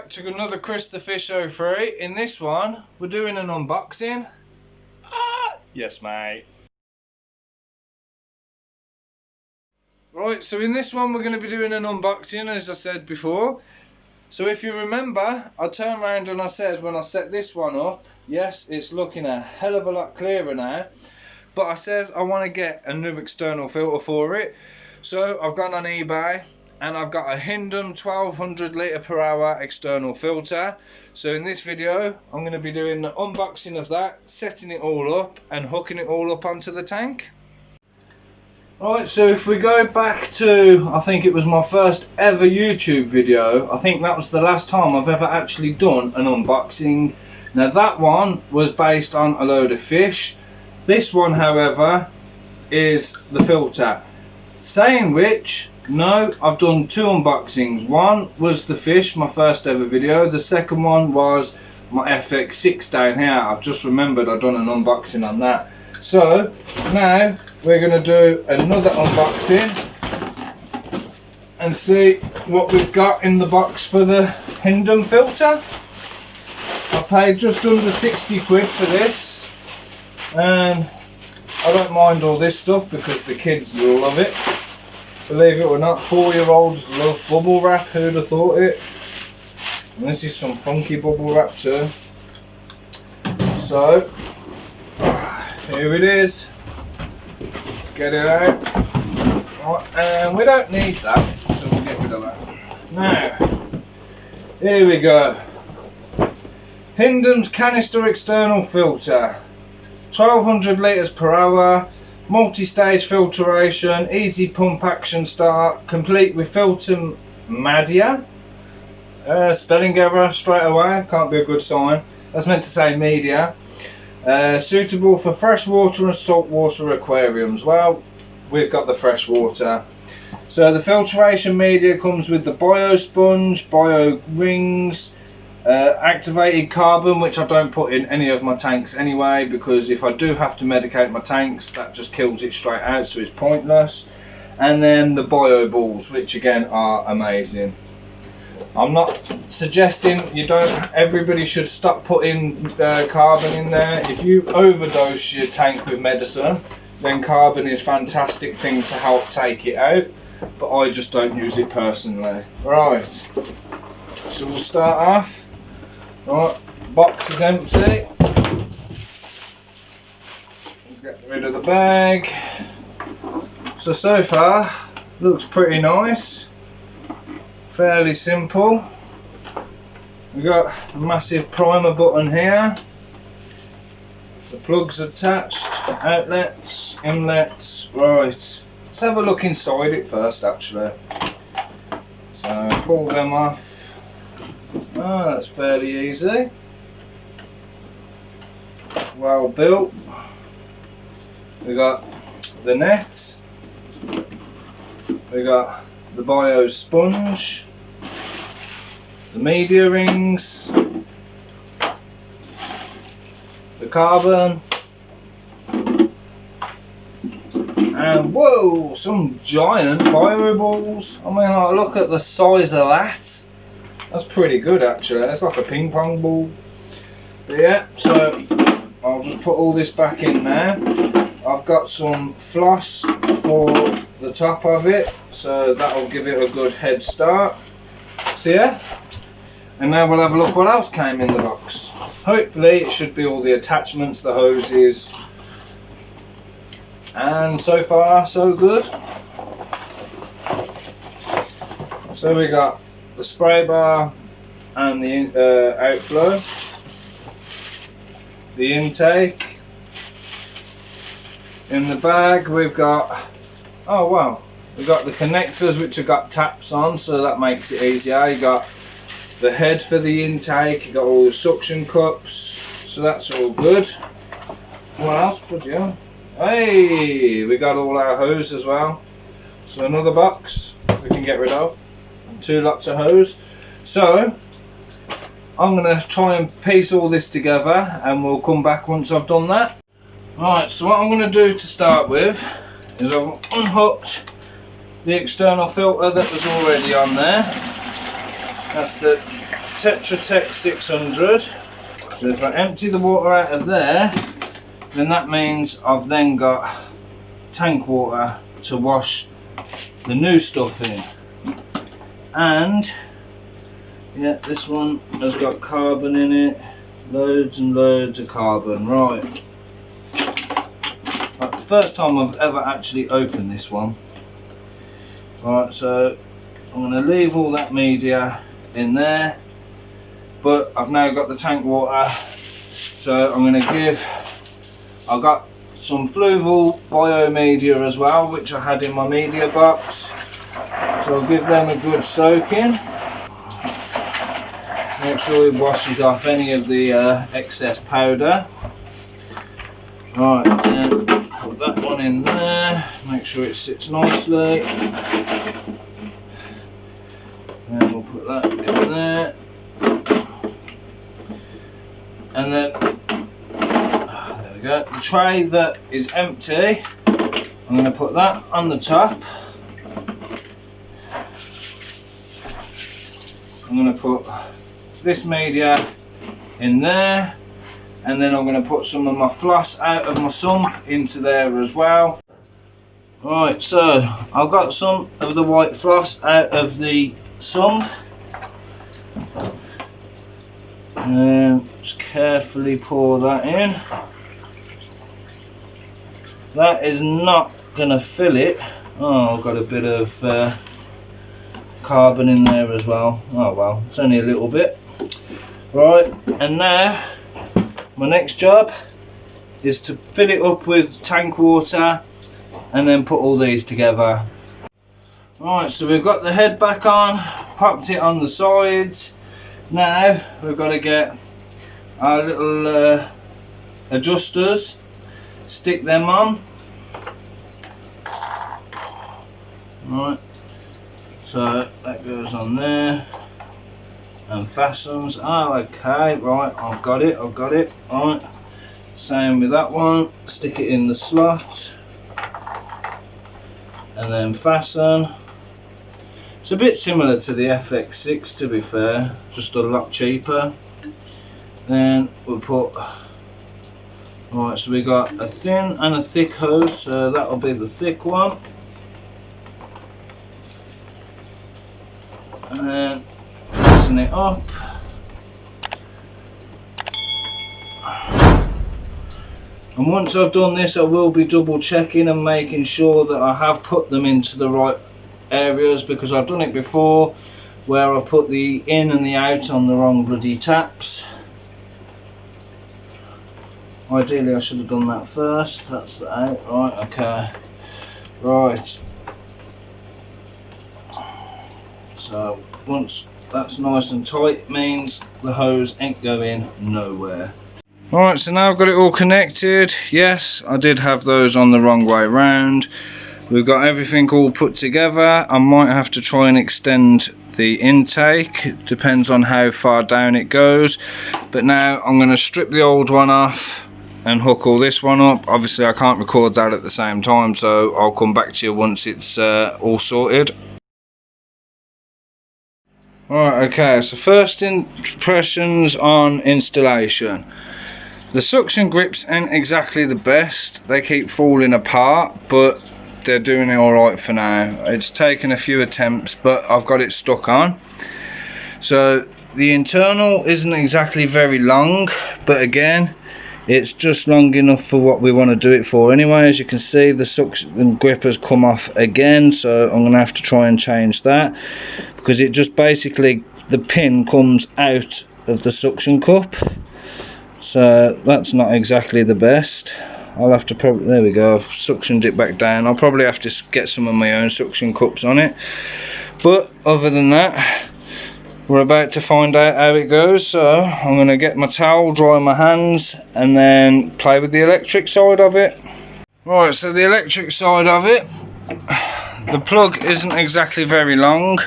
back to another Chris the Fish 03. In this one, we're doing an unboxing. Yes, mate. Right, so in this one, we're going to be doing an unboxing, as I said before. So if you remember, I turned around and I said when I set this one up, yes, it's looking a hell of a lot clearer now. But I says I want to get a new external filter for it. So I've gone on eBay. And I've got a Hindom 1200 litre per hour external filter. So in this video I'm going to be doing the unboxing of that, setting it all up and hooking it all up onto the tank. Right, so if we go back to, I think it was my first ever YouTube video, I think that was the last time I've ever actually done an unboxing. Now that one was based on a load of fish. This one, however, is the filter. Saying which, no, I've done two unboxings. One was the fish, my first ever video. The second one was my FX6 down here. I've just remembered I've done an unboxing on that. So now we're going to do another unboxing and see what we've got in the box for the Hindom filter. I paid just under 60 quid for this, and I don't mind all this stuff because the kids will love it. Believe it or not, 4-year-olds love bubble wrap, who'd have thought it. And this is some funky bubble wrap too. So, here it is. Let's get it out. Right, and we don't need that, so we'll get rid of that. Now, here we go. Hindom's canister external filter. 1200 litres per hour. Multi-stage filtration, easy pump action start, complete with filter media. Spelling error straight away, can't be a good sign. That's meant to say media. Suitable for freshwater and saltwater aquariums. Well, we've got the freshwater. So the filtration media comes with the bio sponge, bio rings, activated carbon, which I don't put in any of my tanks anyway, because if I do have to medicate my tanks, that just kills it straight out, so it's pointless. And then the bio balls, which again are amazing. I'm not suggesting everybody should stop putting carbon in there. If you overdose your tank with medicine, then carbon is a fantastic thing to help take it out, but I just don't use it personally. Right, so we'll start off. Right, box is empty. Get rid of the bag. So far, looks pretty nice. Fairly simple. We've got a massive primer button here. The plugs attached, outlets, inlets. Right, let's have a look inside it first actually. So pull them off. Oh, that's fairly easy. Well built. We got the net. We got the bio sponge. The media rings. The carbon. And whoa, some giant bio balls. I mean, like, look at the size of that. That's pretty good actually, it's like a ping pong ball. But yeah, so I'll just put all this back in there. I've got some floss for the top of it, so that'll give it a good head start. So yeah, and now we'll have a look what else came in the box. Hopefully it should be all the attachments, the hoses, and so far so good. So we got the spray bar and the outflow, the intake. In the bag we've got, oh wow, we've got the connectors which have got taps on, so that makes it easier. You got the head for the intake, you got all the suction cups, so that's all good. What else put you on? Hey, we got all our hose as well, so another box we can get rid of. 2 lots of hose. So I'm going to try and piece all this together and we'll come back once I've done that. Right, so what I'm going to do to start with is I've unhooked the external filter that was already on there. That's the Tetra Tech 600. So if I empty the water out of there, then that means I've then got tank water to wash the new stuff in. And yeah, this one has got carbon in it, loads and loads of carbon. Right, like the first time I've ever actually opened this one. Right, so I'm going to leave all that media in there, but I've now got the tank water, so I'm going to I've got some fluval biomedia as well, which I had in my media box, so I'll give them a good soaking. Make sure it washes off any of the excess powder. Right, then put that one in there, make sure it sits nicely. And we'll put that in there. And then, there we go, the tray that is empty, I'm going to put that on the top. I'm going to put this media in there, and then I'm going to put some of my floss out of my sump into there as well. Right, so I've got some of the white floss out of the sump, and just carefully pour that in. That is not going to fill it. Oh, I've got a bit of carbon in there as well. Oh well, it's only a little bit. Right, and now my next job is to fill it up with tank water and then put all these together. Right, so we've got the head back on, popped it on the sides. Now we've got to get our little adjusters, stick them on. Right, so that goes on there and fastens. Oh, okay, right, I've got it. Right, same with that one, stick it in the slot and then fasten. It's a bit similar to the FX6 to be fair, just a lot cheaper. Then we'll put, right, so we got a thin and a thick hose, so that'll be the thick one. And then fasten it up. And once I've done this, I will be double checking and making sure that I have put them into the right areas, because I've done it before where I put the in and the out on the wrong bloody taps. Ideally I should have done that first. That's the out. Right, okay, right. So once that's nice and tight, it means the hose ain't going nowhere. Alright, so now I've got it all connected. Yes, I did have those on the wrong way round. We've got everything all put together. I might have to try and extend the intake, it depends on how far down it goes. But now I'm going to strip the old one off and hook all this one up. Obviously I can't record that at the same time, so I'll come back to you once it's all sorted. Right, okay, so first impressions on installation. The suction grips ain't exactly the best, they keep falling apart, but they're doing it alright for now. It's taken a few attempts, but I've got it stuck on. So the internal isn't exactly very long, but again, it's just long enough for what we want to do it for anyway. As you can see, the suction grip has come off again, so I'm going to have to try and change that, because it just basically, the pin comes out of the suction cup, so that's not exactly the best. I'll have to probably, there we go, I've suctioned it back down. I'll probably have to get some of my own suction cups on it, but other than that, we're about to find out how it goes. So I'm going to get my towel, dry my hands, and then play with the electric side of it. Right, so the electric side of it, the plug isn't exactly very long,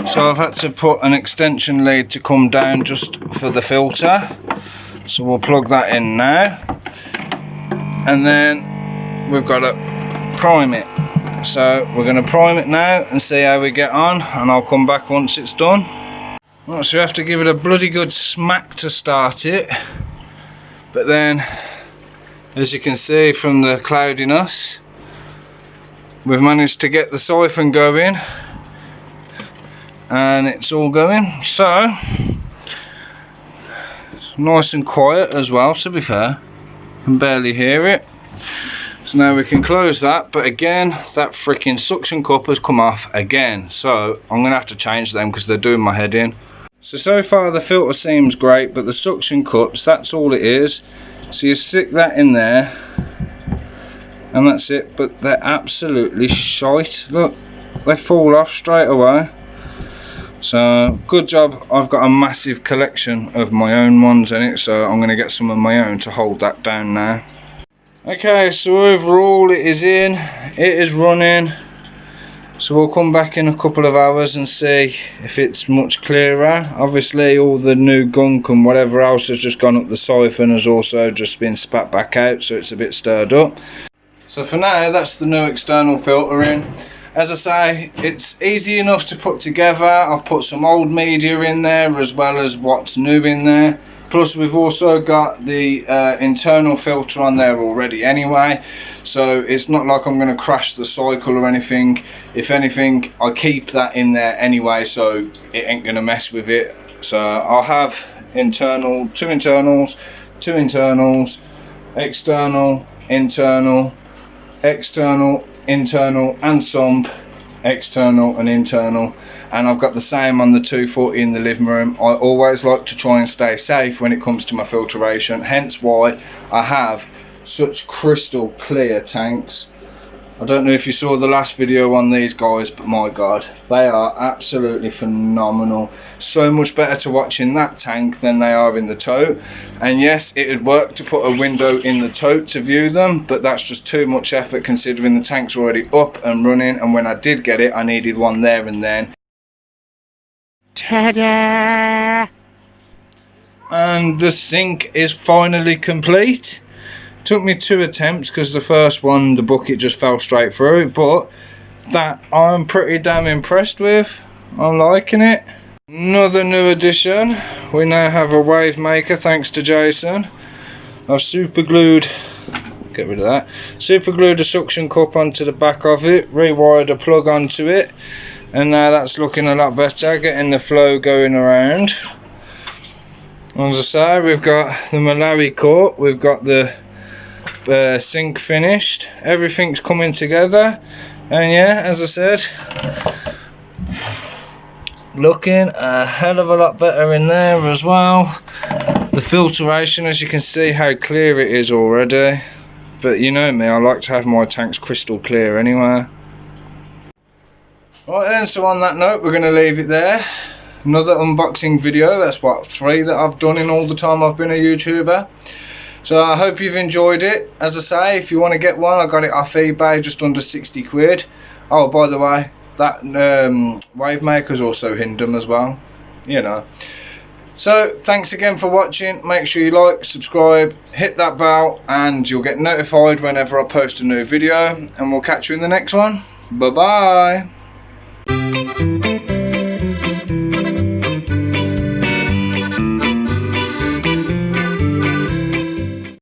so I've had to put an extension lead to come down just for the filter. So we'll plug that in now, and then we've got to prime it. So we're going to prime it now and see how we get on, and I'll come back once it's done. Right, so we have to give it a bloody good smack to start it, but then as you can see from the cloudiness, we've managed to get the siphon going and it's all going. So it's nice and quiet as well, to be fair. I can barely hear it. So now we can close that, but again that freaking suction cup has come off again, so I'm gonna have to change them because they're doing my head in. So far the filter seems great, but the suction cups, that's all it is. So you stick that in there and that's it, but they're absolutely shite. Look, they fall off straight away. So good job, I've got a massive collection of my own ones in it, so I'm going to get some of my own to hold that down now. Okay, so overall it is in, it is running. So we'll come back in a couple of hours and see if it's much clearer. Obviously all the new gunk and whatever else has just gone up the siphon has also just been spat back out, so it's a bit stirred up. So for now that's the new external filter in. As I say, it's easy enough to put together. I've put some old media in there as well as what's new in there. Plus we've also got the internal filter on there already anyway, so it's not like I'm going to crash the cycle or anything. If anything, I keep that in there anyway, so it ain't going to mess with it. So I'll have two internals, external, internal and sump, external and internal. And I've got the same on the 240 in the living room. I always like to try and stay safe when it comes to my filtration, hence why I have such crystal clear tanks. I don't know if you saw the last video on these guys, but my god, they are absolutely phenomenal. So much better to watch in that tank than they are in the tote. And yes, it would work to put a window in the tote to view them, but that's just too much effort considering the tank's already up and running, and when I did get it I needed one there and then. Ta-da! And the sink is finally complete. Took me 2 attempts because the first one the bucket just fell straight through, but that I'm pretty damn impressed with. I'm liking it. Another new addition, we now have a wave maker thanks to Jason. I've super glued, get rid of that, super glued a suction cup onto the back of it, rewired a plug onto it, and now that's looking a lot better, getting the flow going around. As I say, we've got the Malawi cut, we've got the sink finished, everything's coming together, and yeah, as I said, looking a hell of a lot better in there as well. The filtration, as you can see how clear it is already, but you know me, I like to have my tanks crystal clear anyway. Right then, so on that note we're going to leave it there. Another unboxing video, that's what, 3 that I've done in all the time I've been a YouTuber. So I hope you've enjoyed it. As I say, if you want to get one, I got it off eBay just under 60 quid. Oh, by the way, that wave maker's also Hindom as well, you know. So thanks again for watching. Make sure you like, subscribe, hit that bell, and you'll get notified whenever I post a new video, and we'll catch you in the next one. Bye bye.